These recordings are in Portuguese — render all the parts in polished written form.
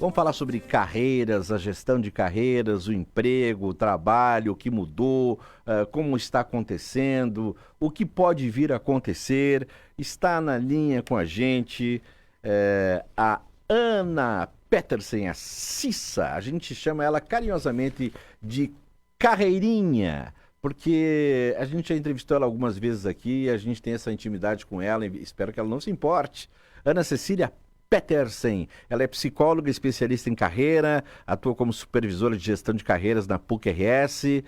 Vamos falar sobre carreiras, a gestão de carreiras, o emprego, o trabalho, o que mudou, como está acontecendo, o que pode vir a acontecer. Está na linha com a gente a Ana Petersen, a Cissa. A gente chama ela carinhosamente de Carreirinha, porque a gente já entrevistou ela algumas vezes aqui, a gente tem essa intimidade com ela e espero que ela não se importe. Ana Cecília Petersen, ela é psicóloga, especialista em carreira, atua como supervisora de gestão de carreiras na PUC-RS.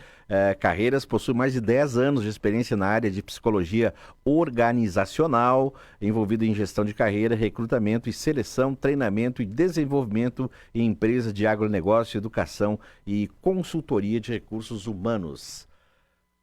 Carreiras, possui mais de 10 anos de experiência na área de psicologia organizacional, envolvida em gestão de carreira, recrutamento e seleção, treinamento e desenvolvimento em empresas de agronegócio, educação e consultoria de recursos humanos.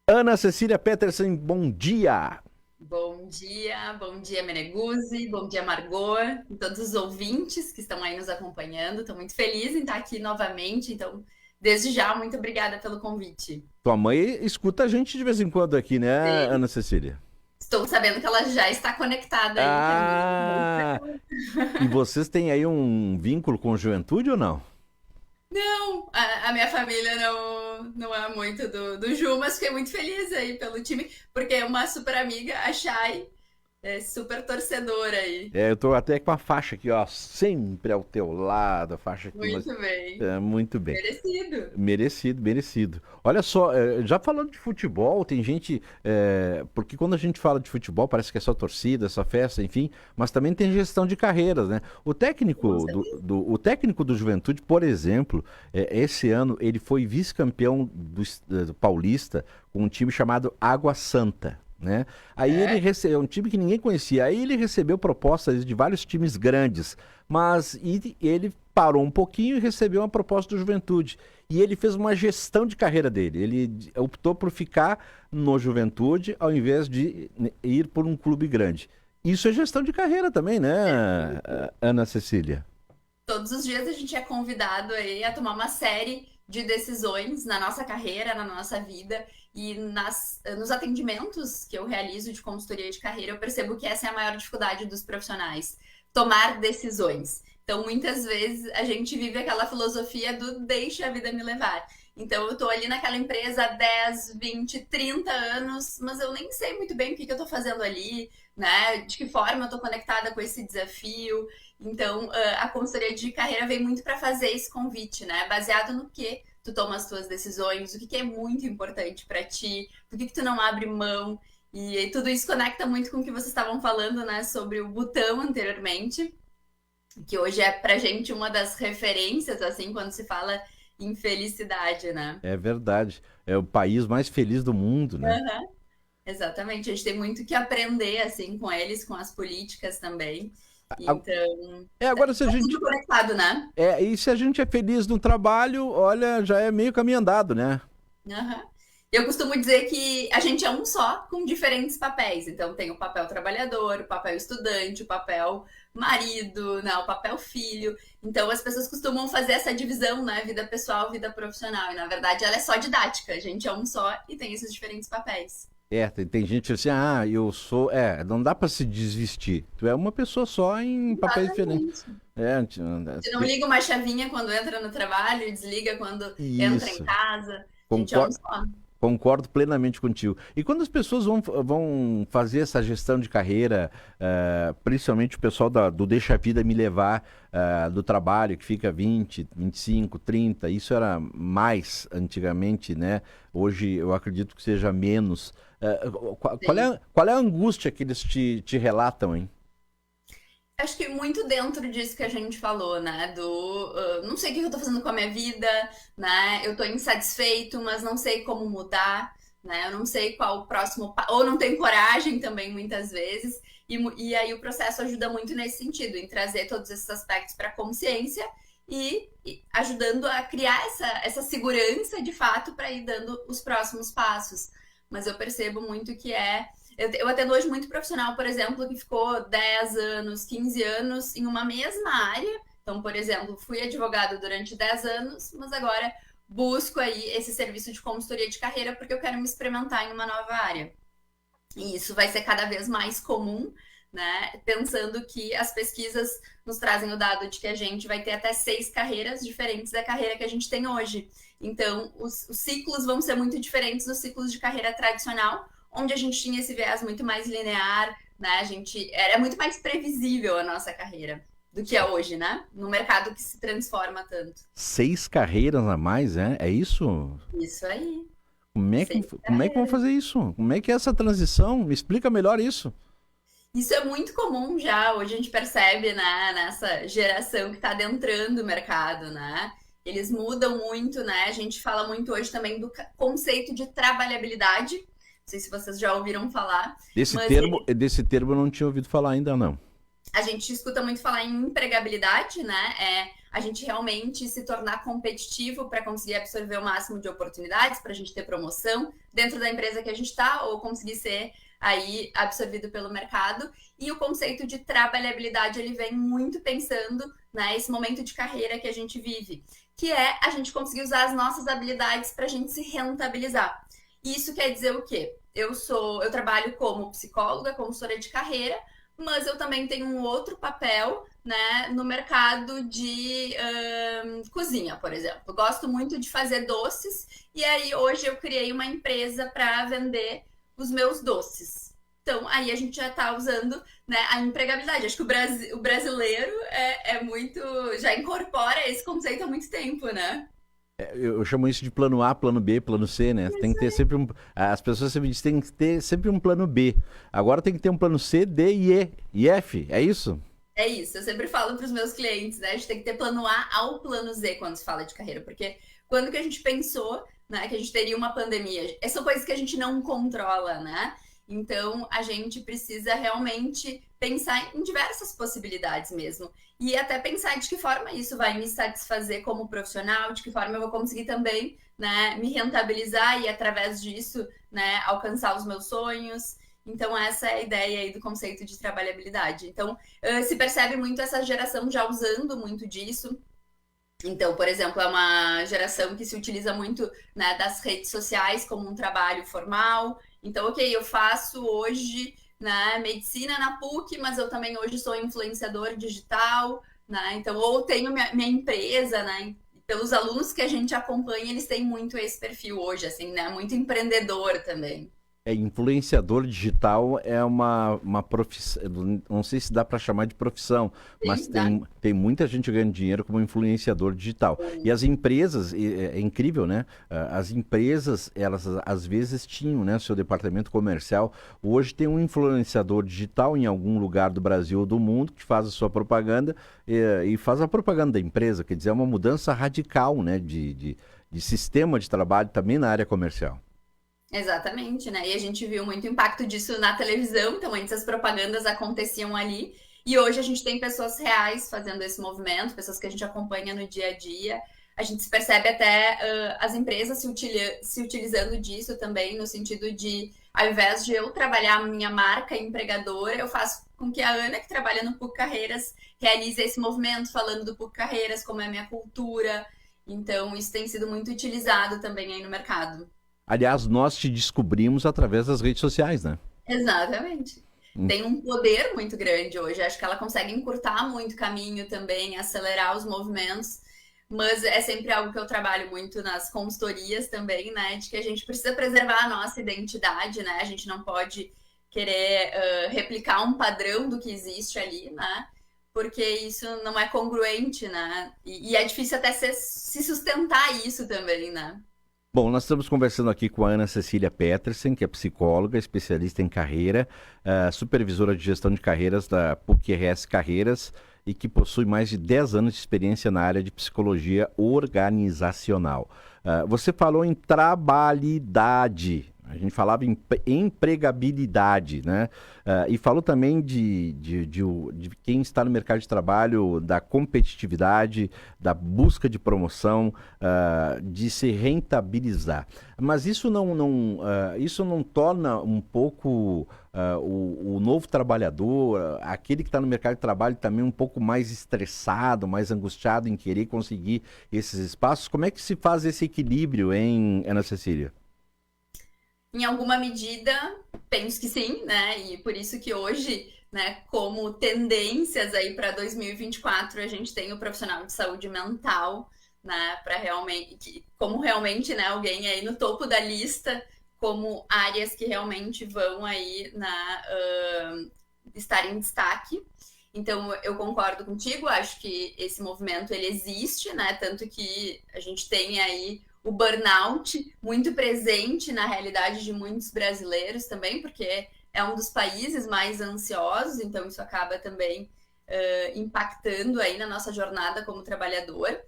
Ana Cecília Petersen, bom dia! Bom dia Meneguzzi, bom dia Margot, e todos os ouvintes que estão aí nos acompanhando. Estou muito feliz em estar aqui novamente, então, desde já, muito obrigada pelo convite. Tua mãe escuta a gente de vez em quando aqui, né, Sim. Ana Cecília? Estou sabendo que ela já está conectada aí Ah, também. e vocês têm aí um vínculo com juventude ou não? Não, a minha família não é muito do Ju, mas fiquei muito feliz aí pelo time, porque é uma super amiga, a Chay, é super torcedora aí. Eu tô até com a faixa aqui, ó, sempre ao teu lado, a faixa aqui, mas Muito bem, muito bem. merecido. Merecido, merecido. Olha só, já falando de futebol, tem gente. Porque quando a gente fala de futebol, parece que é só torcida, só festa, enfim, mas também tem gestão de carreiras, né? O Com técnico certeza. o técnico do Juventude, por exemplo, esse ano ele foi vice-campeão do Paulista com um time chamado Água Santa. Né? Aí ele É. recebeu um time que ninguém conhecia. Aí ele recebeu propostas de vários times grandes, mas ele parou um pouquinho e recebeu uma proposta do Juventude. E ele fez uma gestão de carreira dele. Ele optou por ficar no Juventude ao invés de ir por um clube grande. Isso é gestão de carreira também, né, Ana Cecília? Todos os dias a gente é convidado aí a tomar uma série de decisões na nossa carreira, na nossa vida e nos atendimentos que eu realizo de consultoria de carreira, eu percebo que essa é a maior dificuldade dos profissionais, tomar decisões. Então, muitas vezes a gente vive aquela filosofia do deixa a vida me levar. Então, eu estou ali naquela empresa há 10, 20, 30 anos, mas eu nem sei muito bem o que eu estou fazendo ali, né? De que forma eu estou conectada com esse desafio. Então, a consultoria de carreira vem muito para fazer esse convite, né? Baseado no que tu toma as tuas decisões, o que é muito importante para ti, do que tu não abre mão. E tudo isso conecta muito com o que vocês estavam falando, né? Sobre o Butão anteriormente, que hoje é pra gente uma das referências, assim, quando se fala em felicidade, né? É verdade. É o país mais feliz do mundo, né? Uhum. Exatamente. A gente tem muito que aprender, assim, com eles, com as políticas também. A- Então, Agora, se a tá tudo gente. conectado, né? E se a gente é feliz no trabalho, olha, já é meio caminho andado, né? Uhum. Eu costumo dizer que a gente é um só com diferentes papéis. Então tem o papel trabalhador, o papel estudante, o papel marido, né, o papel filho. Então as pessoas costumam fazer essa divisão, né, vida pessoal, vida profissional. E na verdade ela é só didática. A gente é um só e tem esses diferentes papéis. Tem gente assim, eu sou. Não dá pra se desvestir. Tu é uma pessoa só em papéis diferentes. Exatamente. É, Você não liga uma chavinha quando entra no trabalho e desliga quando entra em isso. casa. A gente é um Concordo, só. concordo plenamente contigo. E quando as pessoas vão fazer essa gestão de carreira, principalmente o pessoal do Deixa a Vida Me Levar, do trabalho, que fica 20, 25, 30, isso era mais antigamente, né? Hoje eu acredito que seja menos. Sim. Qual é a angústia que eles te relatam, hein? Acho que muito dentro disso que a gente falou, né? Não sei o que eu tô fazendo com a minha vida, né? Eu tô insatisfeito, mas não sei como mudar, né? Eu não sei qual o próximo, ou não tenho coragem também, muitas vezes. E aí o processo ajuda muito nesse sentido, em trazer todos esses aspectos para a consciência e ajudando a criar essa segurança de fato para ir dando os próximos passos. Mas eu percebo muito que eu atendo hoje muito profissional, por exemplo, que ficou 10 anos, 15 anos em uma mesma área. Então, por exemplo, fui advogada durante 10 anos, mas agora busco aí esse serviço de consultoria de carreira porque eu quero me experimentar em uma nova área. E isso vai ser cada vez mais comum, né? Pensando que as pesquisas nos trazem o dado de que a gente vai ter até 6 carreiras diferentes da carreira que a gente tem hoje. Então, os ciclos vão ser muito diferentes dos ciclos de carreira tradicional, onde a gente tinha esse viés muito mais linear, né? A gente era muito mais previsível a nossa carreira do que é hoje, né? No mercado que se transforma tanto. 6 carreiras a mais, é? É isso? Isso aí. Como é que vão fazer isso? Como é que é essa transição? Me explica melhor isso. Isso é muito comum já, hoje a gente percebe, né, nessa geração que está adentrando o mercado, né? Eles mudam muito, né? A gente fala muito hoje também do conceito de trabalhabilidade. Não sei se vocês já ouviram falar, mas Desse termo eu não tinha ouvido falar ainda, não. a gente escuta muito falar em empregabilidade, né? É a gente realmente se tornar competitivo para conseguir absorver o máximo de oportunidades, para a gente ter promoção dentro da empresa que a gente está, ou conseguir ser aí absorvido pelo mercado. E o conceito de trabalhabilidade, ele vem muito pensando, né, esse momento de carreira que a gente vive, que é a gente conseguir usar as nossas habilidades para a gente se rentabilizar. E isso quer dizer o quê? Eu trabalho como psicóloga, consultora de carreira, mas eu também tenho um outro papel, né, no mercado de cozinha, por exemplo. Eu gosto muito de fazer doces e aí hoje eu criei uma empresa para vender os meus doces. Então, aí a gente já está usando, né, a empregabilidade. Acho que o brasileiro é muito. Já incorpora esse conceito há muito tempo, né? Eu chamo isso de plano A, plano B, plano C, né? Tem que ter sempre um. As pessoas sempre dizem que tem que ter sempre um plano B. Agora tem que ter um plano C, D e E. E F, é isso? É isso, eu sempre falo para os meus clientes, né? A gente tem que ter plano A ao plano Z quando se fala de carreira, porque quando que a gente pensou, né, que a gente teria uma pandemia? Essas são coisas que a gente não controla, né? Então a gente precisa realmente pensar em diversas possibilidades mesmo. E até pensar de que forma isso vai me satisfazer como profissional, de que forma eu vou conseguir também, né, me rentabilizar e através disso, né, alcançar os meus sonhos. Então, essa é a ideia aí do conceito de trabalhabilidade. Então, se percebe muito essa geração já usando muito disso. Então, por exemplo, é uma geração que se utiliza muito, né, das redes sociais como um trabalho formal. Então, ok, eu faço hoje, né, medicina na PUC, mas eu também hoje sou influenciador digital, né? Então, ou tenho minha empresa, né? Pelos alunos que a gente acompanha, eles têm muito esse perfil hoje, assim, né? Muito empreendedor também. Influenciador digital é uma profissão, não sei se dá para chamar de profissão, mas Sim, dá. tem muita gente ganhando dinheiro como influenciador digital. E as empresas, é incrível, né? As empresas, elas às vezes tinham, né, seu departamento comercial. Hoje tem um influenciador digital em algum lugar do Brasil ou do mundo que faz a sua propaganda e faz a propaganda da empresa. Quer dizer, é uma mudança radical, né, de sistema de trabalho também na área comercial. Exatamente, né? E a gente viu muito impacto disso na televisão, então antes as propagandas aconteciam ali, e hoje a gente tem pessoas reais fazendo esse movimento, pessoas que a gente acompanha no dia a dia. A gente se percebe até as empresas se utilizando disso também, no sentido de, ao invés de eu trabalhar a minha marca empregadora, eu faço com que a Ana, que trabalha no PUC Carreiras, realize esse movimento, falando do PUC Carreiras, como é a minha cultura. Então, isso tem sido muito utilizado também aí no mercado. Aliás, nós te descobrimos através das redes sociais, né? Exatamente. Hum. Tem um poder muito grande hoje. Acho que ela consegue encurtar muito caminho também, acelerar os movimentos. Mas é sempre algo que eu trabalho muito nas consultorias também, né? De que a gente precisa preservar a nossa identidade, né? A gente não pode querer replicar um padrão do que existe ali, né? Porque isso não é congruente, né? E é difícil até se sustentar isso também, né? Bom, nós estamos conversando aqui com a Ana Cecília Petersen, que é psicóloga, especialista em carreira, supervisora de gestão de carreiras da PUC-RS Carreiras e que possui mais de 10 anos de experiência na área de psicologia organizacional. Você falou em trabalhidade. A gente falava em empregabilidade, né? E falou também de quem está no mercado de trabalho, da competitividade, da busca de promoção, de se rentabilizar. Mas isso não torna um pouco o novo trabalhador, aquele que está no mercado de trabalho também um pouco mais estressado, mais angustiado em querer conseguir esses espaços? Como é que se faz esse equilíbrio, hein, Ana Cecília? Em alguma medida, penso que sim, né? E por isso que hoje, né, como tendências aí para 2024, a gente tem o profissional de saúde mental, né, para realmente, como realmente, né, alguém aí no topo da lista, como áreas que realmente vão aí estar em destaque. Então, eu concordo contigo, acho que esse movimento ele existe, né? Tanto que a gente tem aí o burnout muito presente na realidade de muitos brasileiros também, porque é um dos países mais ansiosos, então isso acaba também impactando aí na nossa jornada como trabalhador.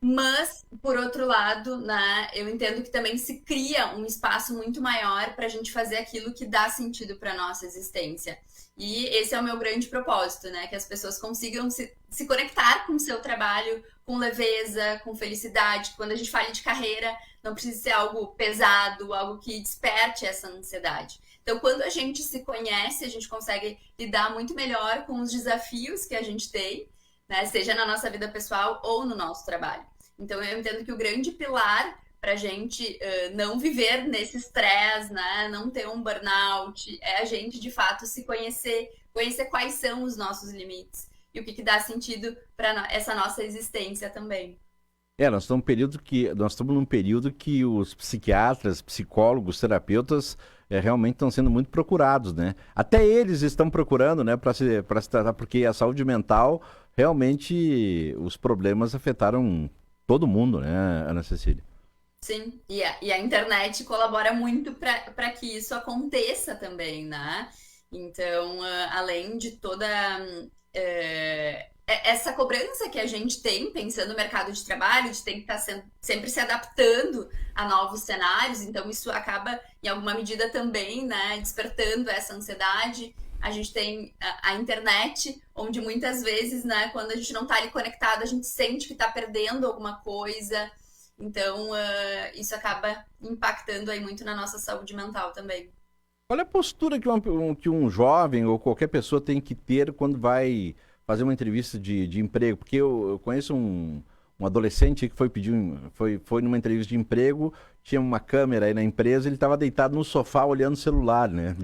Mas, por outro lado, né, eu entendo que também se cria um espaço muito maior para a gente fazer aquilo que dá sentido para a nossa existência. E esse é o meu grande propósito, né? Que as pessoas consigam se conectar com o seu trabalho com leveza, com felicidade. Quando a gente fala de carreira, não precisa ser algo pesado, algo que desperte essa ansiedade. Então, quando a gente se conhece, a gente consegue lidar muito melhor com os desafios que a gente tem, né? Seja na nossa vida pessoal ou no nosso trabalho. Então, eu entendo que o grande pilar para a gente não viver nesse estresse, né? Não ter um burnout, é a gente de fato se conhecer, conhecer quais são os nossos limites e o que dá sentido para essa nossa existência também. Nós estamos num período que os psiquiatras, psicólogos, terapeutas realmente estão sendo muito procurados, né? Até eles estão procurando, né, para se tratar, porque a saúde mental realmente os problemas afetaram todo mundo, né, Ana Cecília? Sim, e a internet colabora muito para que isso aconteça também, né? Então, além de toda essa cobrança que a gente tem, pensando no mercado de trabalho, de ter que estar sempre se adaptando a novos cenários, então isso acaba, em alguma medida, também, né, despertando essa ansiedade. A gente tem a internet, onde muitas vezes, né, quando a gente não está ali conectado, a gente sente que está perdendo alguma coisa. Então, isso acaba impactando aí muito na nossa saúde mental também. Qual é a postura que um jovem ou qualquer pessoa tem que ter quando vai fazer uma entrevista de emprego? Porque eu conheço um adolescente que foi numa entrevista de emprego, tinha uma câmera aí na empresa, ele estava deitado no sofá olhando o celular, né?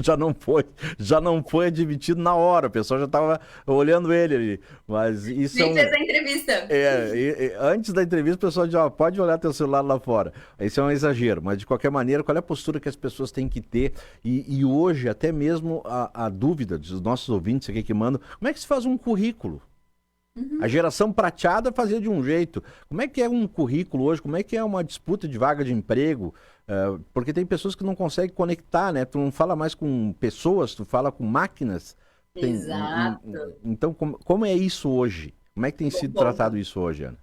Já não foi admitido na hora, o pessoal já estava olhando ele ali. Mas isso Nem fez a entrevista. antes da entrevista, o pessoal já pode olhar teu celular lá fora. Isso é um exagero, mas de qualquer maneira, qual é a postura que as pessoas têm que ter? E hoje, até mesmo a dúvida dos nossos ouvintes aqui que mandam, como é que se faz um currículo? A geração prateada fazia de um jeito. Como é que é um currículo hoje? Como é que é uma disputa de vaga de emprego? Porque tem pessoas que não conseguem conectar, né? Tu não fala mais com pessoas, tu fala com máquinas. Exato. Então, como é isso hoje? Como é que tem sido Bom, tratado isso hoje, Ana?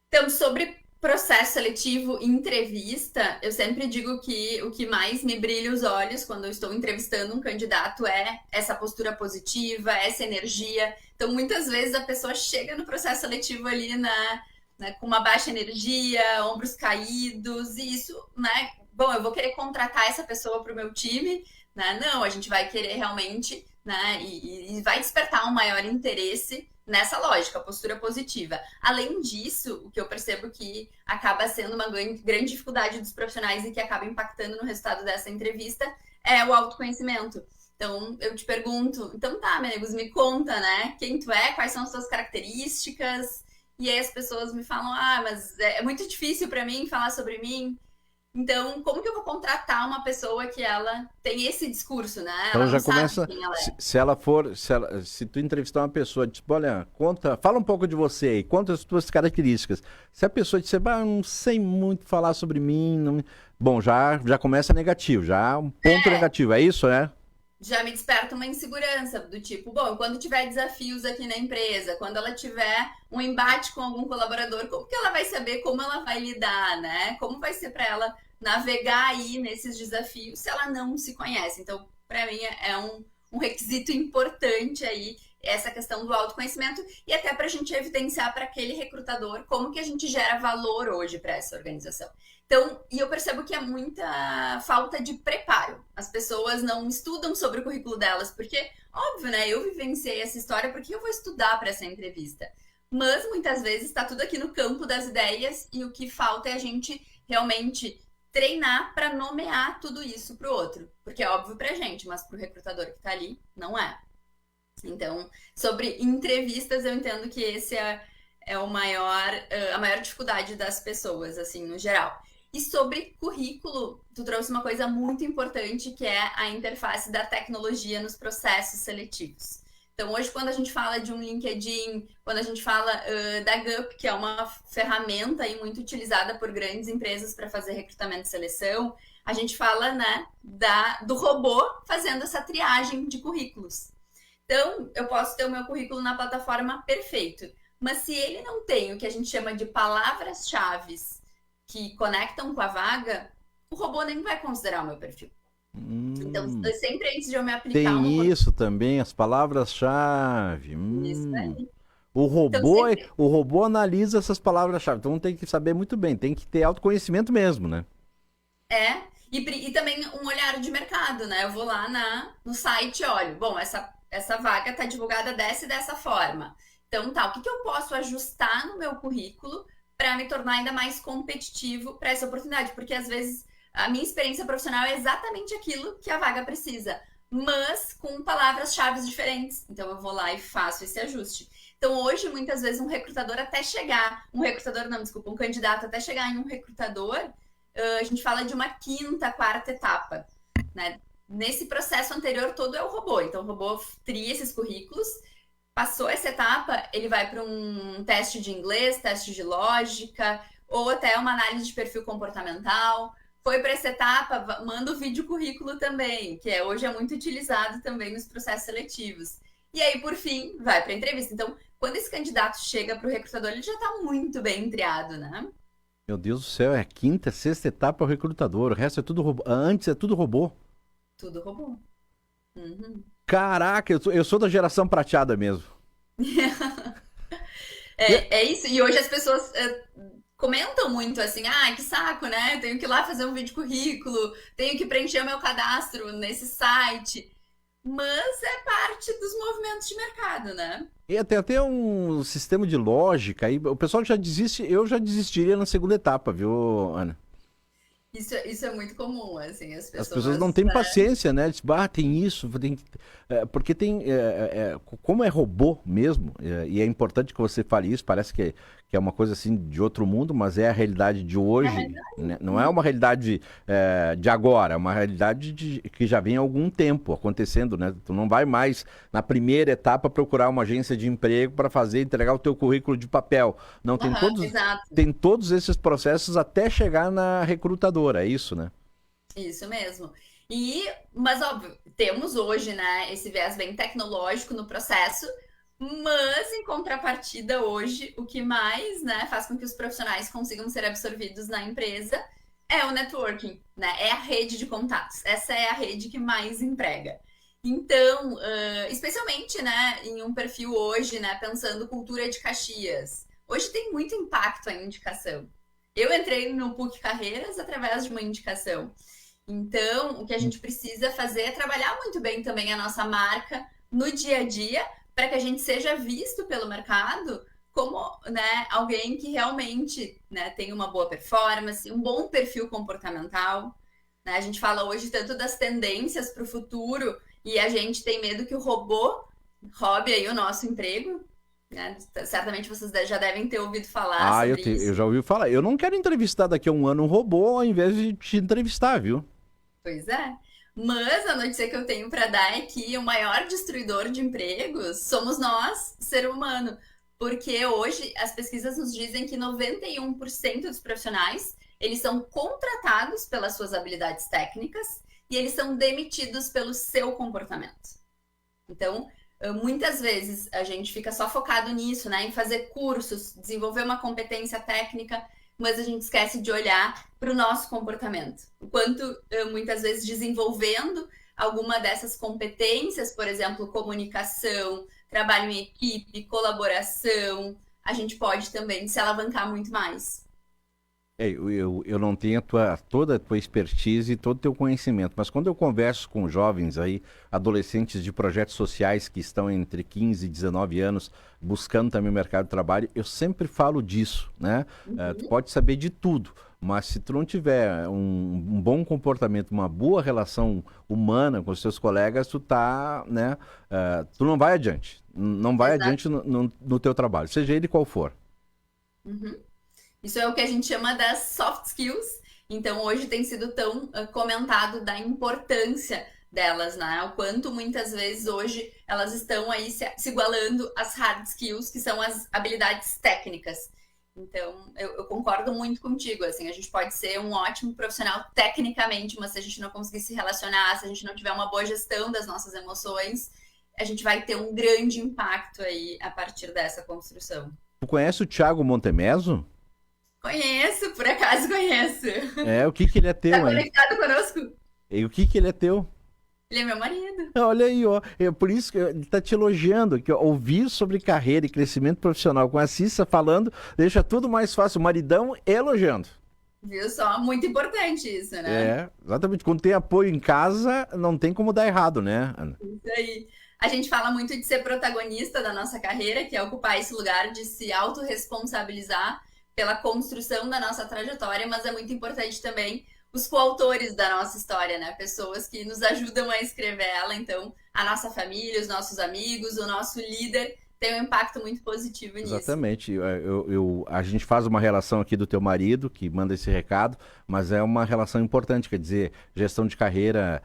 então, sobre processo seletivo e entrevista, eu sempre digo que o que mais me brilha os olhos quando eu estou entrevistando um candidato é essa postura positiva, essa energia. Então, muitas vezes a pessoa chega no processo seletivo ali com uma baixa energia, ombros caídos, e isso, né? Bom, eu vou querer contratar essa pessoa para o meu time, né? Não, a gente vai querer realmente, né? E vai despertar um maior interesse nessa lógica, postura positiva. Além disso, o que eu percebo que acaba sendo uma grande dificuldade dos profissionais e que acaba impactando no resultado dessa entrevista é o autoconhecimento. Então, eu te pergunto, então tá, amigos, me conta, né? Quem tu é, quais são as tuas características? E aí as pessoas me falam, mas é muito difícil para mim falar sobre mim. Então, como que eu vou contratar uma pessoa que ela tem esse discurso, né? Então Ela não já sabe começa, quem ela é. se tu entrevistar uma pessoa, tipo, olha, fala um pouco de você aí, conta as tuas características. Se a pessoa disser, eu não sei muito falar sobre mim, bom, já começa negativo, já um ponto negativo, é isso, né? Já me desperta uma insegurança do tipo, bom, quando tiver desafios aqui na empresa, quando ela tiver um embate com algum colaborador, como que ela vai saber como ela vai lidar, né? Como vai ser para ela navegar aí nesses desafios se ela não se conhece? Então, para mim é um requisito importante aí essa questão do autoconhecimento e até para a gente evidenciar para aquele recrutador como que a gente gera valor hoje para essa organização. Então, e eu percebo que é muita falta de preparo. As pessoas não estudam sobre o currículo delas, porque, óbvio, né? Eu vivenciei essa história porque eu vou estudar para essa entrevista. Mas muitas vezes está tudo aqui no campo das ideias e o que falta é a gente realmente treinar para nomear tudo isso para o outro. Porque é óbvio para a gente, mas para o recrutador que está ali, não é. Então, sobre entrevistas, eu entendo que esse é a maior dificuldade das pessoas, assim, no geral. E sobre currículo, tu trouxe uma coisa muito importante, que é a interface da tecnologia nos processos seletivos. Então, hoje, quando a gente fala de um LinkedIn, quando a gente fala da GUP, que é uma ferramenta aí muito utilizada por grandes empresas para fazer recrutamento e seleção, a gente fala, né, do robô fazendo essa triagem de currículos. Então, eu posso ter o meu currículo na plataforma perfeito, mas se ele não tem o que a gente chama de palavras-chave que conectam com a vaga, o robô nem vai considerar o meu perfil. Então, sempre antes de eu me aplicar Tem uma isso também, as palavras-chave. isso aí. O Então, robô, sempre o robô analisa essas palavras-chave, então tem que saber muito bem, tem que ter autoconhecimento mesmo, né? é. E também um olhar de mercado, né? Eu vou lá no site e olho, bom, essa vaga está divulgada dessa e dessa forma. Então, tá, o que eu posso ajustar no meu currículo para me tornar ainda mais competitivo para essa oportunidade? Porque às vezes a minha experiência profissional é exatamente aquilo que a vaga precisa, mas com palavras-chave diferentes. Então, eu vou lá e faço esse ajuste. Então, hoje, muitas vezes, um candidato até chegar em um recrutador, a gente fala de uma quinta, quarta etapa, né? Nesse processo anterior todo é o robô. Então, o robô tria esses currículos, passou essa etapa, ele vai para um teste de inglês, teste de lógica, ou até uma análise de perfil comportamental. Foi para essa etapa, manda o vídeo currículo também, que hoje é muito utilizado também nos processos seletivos. E aí, por fim, vai para a entrevista. Então, quando esse candidato chega para o recrutador, ele já está muito bem triado, né? Meu Deus do céu, é a quinta, sexta etapa é o recrutador, o resto é tudo robô. Antes é tudo robô. Tudo robô. Uhum. Caraca, eu sou da geração prateada mesmo. É isso. E hoje as pessoas comentam muito assim, que saco, né? Tenho que ir lá fazer um vídeo currículo, tenho que preencher o meu cadastro nesse site. Mas é parte dos movimentos de mercado, né? E tem até um sistema de lógica aí. O pessoal já desiste, eu já desistiria na segunda etapa, viu, Ana? Isso é muito comum, assim, as As pessoas não pessoas. têm paciência, né? Tipo, tem isso, porque tem. Como é robô mesmo, e é importante que você fale isso, parece que é uma coisa assim de outro mundo, mas é a realidade de hoje, né? Não é uma realidade de agora, é uma realidade que já vem há algum tempo acontecendo, né? Tu não vai mais, na primeira etapa, procurar uma agência de emprego para entregar o teu currículo de papel. Não, Exato. tem todos esses processos até chegar na recrutadora, é isso, né? Isso mesmo. Mas óbvio, temos hoje, né, esse viés bem tecnológico no processo, mas em contrapartida hoje, o que mais, né, faz com que os profissionais consigam ser absorvidos na empresa é o networking, né? É a rede de contatos. Essa é a rede que mais emprega. Então, especialmente, né, em um perfil hoje, né, pensando cultura de Caxias, hoje tem muito impacto a indicação. Eu entrei no PUC Carreiras através de uma indicação. Então, o que a gente precisa fazer é trabalhar muito bem também a nossa marca no dia a dia, para que a gente seja visto pelo mercado como, né, alguém que realmente, né, tem uma boa performance, um bom perfil comportamental. Né? A gente fala hoje tanto das tendências para o futuro e a gente tem medo que o robô roube aí o nosso emprego. Né? Certamente vocês já devem ter ouvido falar sobre Eu isso. já ouvi falar. Eu não quero entrevistar daqui a um ano um robô ao invés de te entrevistar, viu? Pois é. Mas a notícia que eu tenho para dar é que o maior destruidor de empregos somos nós, ser humano. Porque hoje as pesquisas nos dizem que 91% dos profissionais, eles são contratados pelas suas habilidades técnicas e eles são demitidos pelo seu comportamento. Então, muitas vezes a gente fica só focado nisso, né, em fazer cursos, desenvolver uma competência técnica, mas a gente esquece de olhar para o nosso comportamento. O quanto, muitas vezes, desenvolvendo alguma dessas competências, por exemplo, comunicação, trabalho em equipe, colaboração, a gente pode também se alavancar muito mais. Eu não tenho toda a tua expertise e todo o teu conhecimento, mas quando eu converso com jovens aí, adolescentes de projetos sociais que estão entre 15 e 19 anos, buscando também o mercado de trabalho, eu sempre falo disso, né? Tu Uhum. pode saber de tudo, mas se tu não tiver um bom comportamento, uma boa relação humana com os teus colegas, tu tá, né? Tu não vai adiante, não vai Exato. adiante no teu trabalho, seja ele qual for. Uhum. Isso é o que a gente chama das soft skills. Então, hoje tem sido tão comentado da importância delas, né? O quanto muitas vezes hoje elas estão aí se igualando às hard skills, que são as habilidades técnicas. Então, eu concordo muito contigo. Assim, a gente pode ser um ótimo profissional tecnicamente, mas se a gente não conseguir se relacionar, se a gente não tiver uma boa gestão das nossas emoções, a gente vai ter um grande impacto aí a partir dessa construção. Tu conhece o Thiago Montemeso? Conheço, por acaso conheço. É, o que que ele é Tá teu, hein? conectado conosco? E o que que ele é teu? Ele é meu marido. Olha aí, ó. É por isso que ele tá te elogiando, que ó, ouvir sobre carreira e crescimento profissional com a Cissa falando deixa tudo mais fácil. O maridão elogiando. Viu só? Muito importante isso, né? É, exatamente. Quando tem apoio em casa, não tem como dar errado, né, Ana? Isso aí. A gente fala muito de ser protagonista da nossa carreira, que é ocupar esse lugar de se autorresponsabilizar pela construção da nossa trajetória, mas é muito importante também os coautores da nossa história, né? Pessoas que nos ajudam a escrever ela. Então, a nossa família, os nossos amigos, o nosso líder tem um impacto muito positivo nisso. Exatamente. A gente faz uma relação aqui do teu marido, que manda esse recado, mas é uma relação importante, quer dizer, gestão de carreira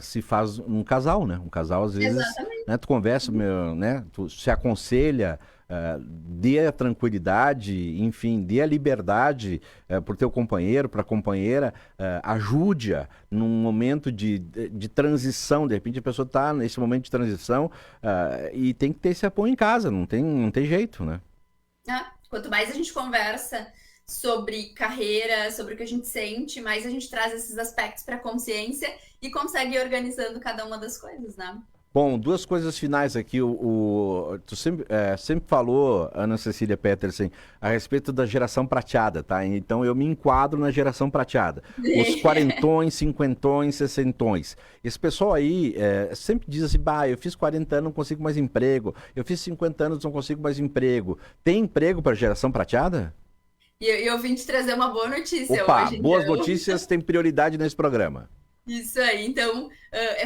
se faz um casal, né? Um casal, às vezes, Exatamente. né, tu conversa, né? Tu se aconselha, dê a tranquilidade, enfim, dê a liberdade para o teu companheiro, para a companheira, ajude-a num momento de transição. De repente a pessoa está nesse momento de transição e tem que ter esse apoio em casa, não tem jeito, né? Ah, quanto mais a gente conversa sobre carreira, sobre o que a gente sente, mais a gente traz esses aspectos para a consciência e consegue ir organizando cada uma das coisas, né? Bom, duas coisas finais aqui. Tu sempre falou, Ana Cecília Petersen, a respeito da geração prateada, tá? Então eu me enquadro na geração prateada. Os quarentões, cinquentões, sessentões. Esse pessoal aí sempre diz assim, bah, eu fiz 40 anos, não consigo mais emprego. Eu fiz 50 anos, não consigo mais emprego. Tem emprego para geração prateada? E eu vim te trazer uma boa notícia Opa, hoje, boas então. notícias têm prioridade nesse programa. Isso aí. Então,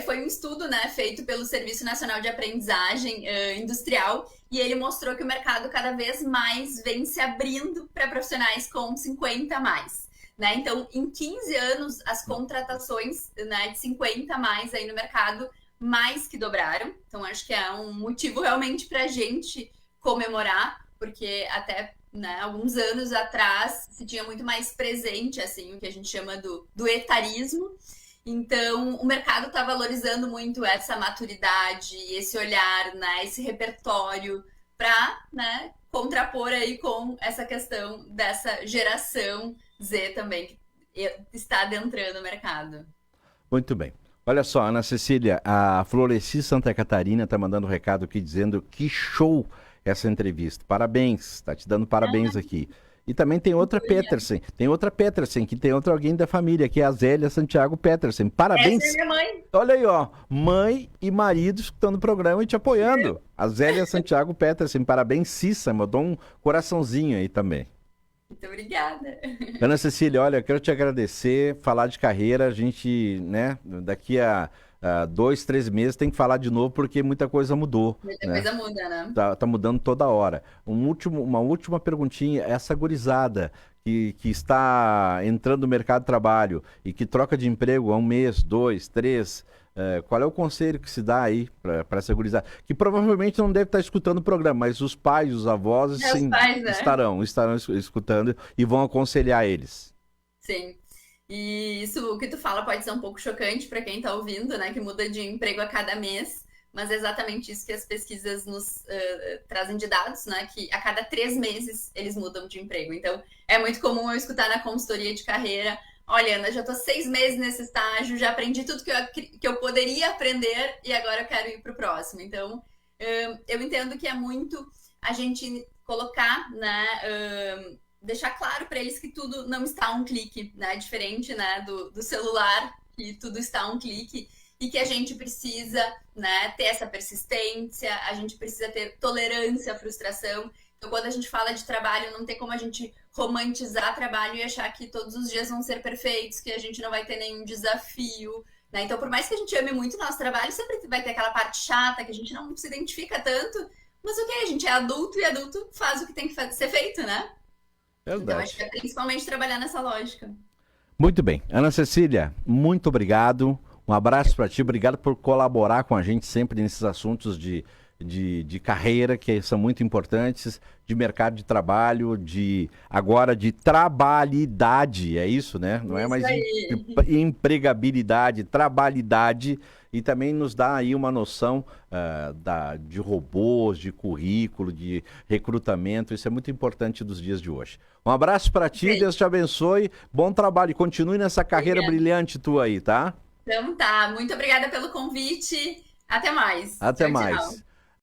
foi um estudo, né, feito pelo Serviço Nacional de Aprendizagem Industrial e ele mostrou que o mercado cada vez mais vem se abrindo para profissionais com 50 a mais. Né? Então, em 15 anos, as contratações, né, de 50 a mais aí no mercado mais que dobraram. Então, acho que é um motivo realmente para a gente comemorar, porque até, né, alguns anos atrás se tinha muito mais presente assim o que a gente chama do etarismo. Então, o mercado está valorizando muito essa maturidade, esse olhar, né, esse repertório para, né, contrapor aí com essa questão dessa geração Z também que está adentrando o mercado. Muito bem. Olha só, Ana Cecília, a Floreci Santa Catarina está mandando um recado aqui dizendo que show essa entrevista. Parabéns, está te dando parabéns aqui. E também tem outra Petersen, que tem outro alguém da família, que é a Zélia Santiago Petersen. Essa é Parabéns. minha mãe. Olha aí, ó, mãe e marido escutando o programa e te apoiando. A Zélia Santiago Petersen, parabéns, Cissa, mandou um coraçãozinho aí também. Muito obrigada. Ana Cecília, olha, eu quero te agradecer, falar de carreira, a gente, né, daqui a 2, 3 meses tem que falar de novo porque muita coisa mudou, Muita né? coisa muda, né? Tá mudando toda hora. Uma última perguntinha, essa gurizada que está entrando no mercado de trabalho e que troca de emprego há 1 mês, 2, 3, qual é o conselho que se dá aí para essa gurizada? Que provavelmente não deve estar escutando o programa, mas os pais, os avós, Meus sim, pais, né? estarão escutando e vão aconselhar eles. Sim. E isso o que tu fala pode ser um pouco chocante para quem está ouvindo, né? Que muda de emprego a cada mês, mas é exatamente isso que as pesquisas nos trazem de dados, né? Que a cada 3 meses eles mudam de emprego. Então, é muito comum eu escutar na consultoria de carreira: olha, Ana, já estou 6 meses nesse estágio, já aprendi tudo que eu poderia aprender e agora eu quero ir para o próximo. Então, eu entendo que é muito a gente colocar, né, deixar claro para eles que tudo não está a um clique, né? Diferente, né, do celular, que tudo está a um clique, e que a gente precisa, né, ter essa persistência, a gente precisa ter tolerância à frustração. Então, quando a gente fala de trabalho, não tem como a gente romantizar trabalho e achar que todos os dias vão ser perfeitos, que a gente não vai ter nenhum desafio, né? Então, por mais que a gente ame muito o nosso trabalho, sempre vai ter aquela parte chata que a gente não se identifica tanto, mas ok, a gente é adulto e adulto faz o que tem que ser feito, né? Então, acho que Verdade. é principalmente trabalhar nessa lógica. Muito bem. Ana Cecília, muito obrigado. Um abraço para ti. Obrigado por colaborar com a gente sempre nesses assuntos de carreira, que são muito importantes, de mercado de trabalho, agora de trabalhidade, é isso, né? Não é Isso mais aí. empregabilidade, trabalhidade, e também nos dá aí uma noção de robôs, de currículo, de recrutamento. Isso é muito importante dos dias de hoje. Um abraço para ti, Bem, Deus te abençoe, bom trabalho e continue nessa carreira obrigada. brilhante tua aí, tá? Então tá, muito obrigada pelo convite. Até mais. Até Tchau, tchau. mais.